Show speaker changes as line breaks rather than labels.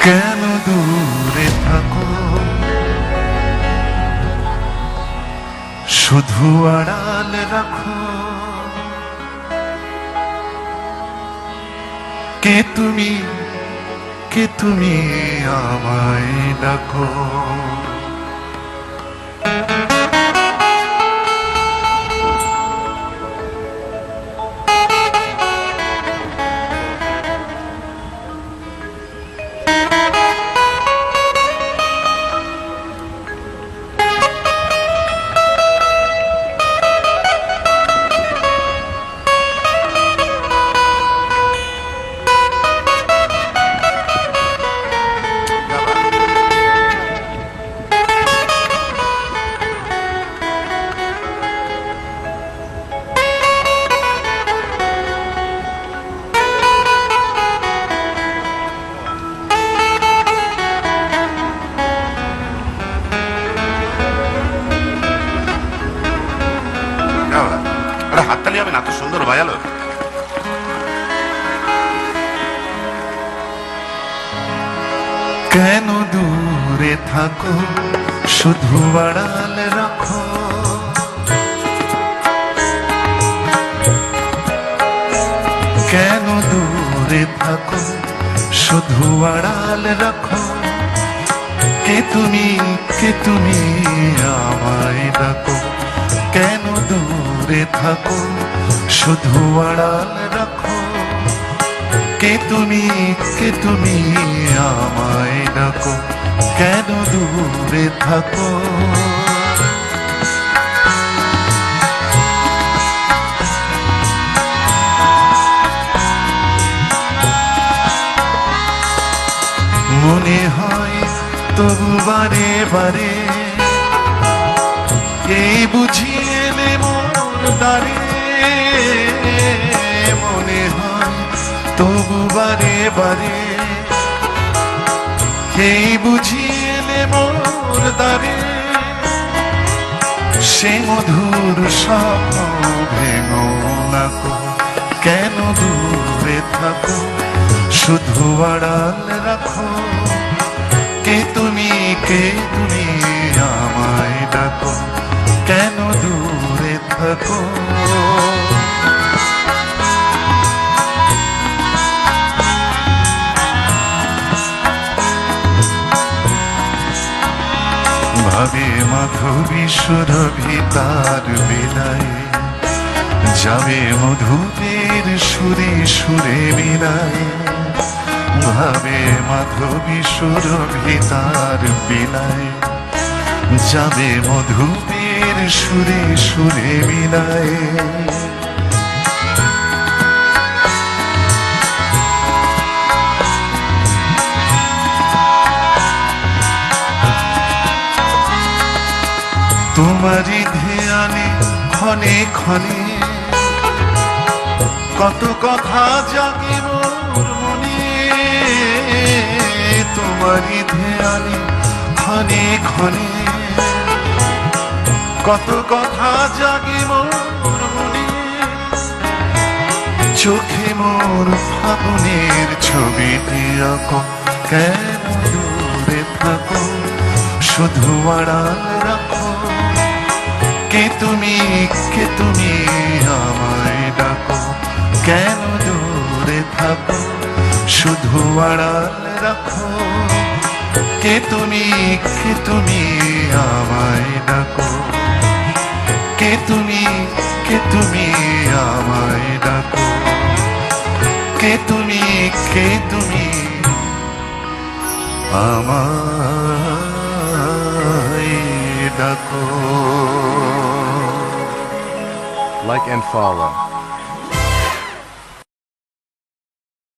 কেন দূরে থাকো, শুধু আড়াল রাখো। কে তুমি, কে তুমি আমায় ডাকো। হাততালি হবে না, তো সুন্দর বাজালো। কেন দূরে থাকো, শুধু আড়াল রাখো। কেন দূরে থাকো, শুধু আড়াল রাখো। কে তুমি, কে তুমি আমায় ডাকো। কেন দূরে থাকো, শুধু আড়াল রাখো। কে তুমি, কে তুমি আমায় ডাকো। কেন দূরে থাকো। মনে হয় তবু বারে বারে, এই বুঝিয়ে নে মোর দ্বারে। মনে হয় তবু বারে বারে, এই বুঝিয়ে নে মোর দ্বারে। সে মধুর স্বপ্ন ভেঙো না কো। কেন দূরে থাকো, শুধু আড়াল রাখো। কে তুমি, কে তুমি আমায় ডাকো। কেন দূরে থাকো। ভাবে মাধবী সুরভি তার বেলায়, যাবে মধুপের সুরে সুরে মিলায়। ভাবে মাধবী সুরভি তার বেলায়, যাবে মধুপের সুরে সুরে মিলায়। তোমারই ধ্যানে ক্ষণে ক্ষণে, কত কথা জাগে মোর মনে। তোমারই ধ্যানে ক্ষণে ক্ষণে, কত কথা জাগে মোর মনে। চোখে মোর ফাগুনের ছবিটি আঁকো। কেন দূরে থাকো, শুধু আড়াল রাখো। কে তুমি, কে তুমি আমায় ডাকো। কেন দূরে থাকো, শুধু আড়াল রাখো। কে তুমি, কে তুমি আমায় ডাকো। কে তুমি, কে তুমি আমায় ডাকো। কে তুমি, কে তুমি আমায় ডাকো।
Like and follow.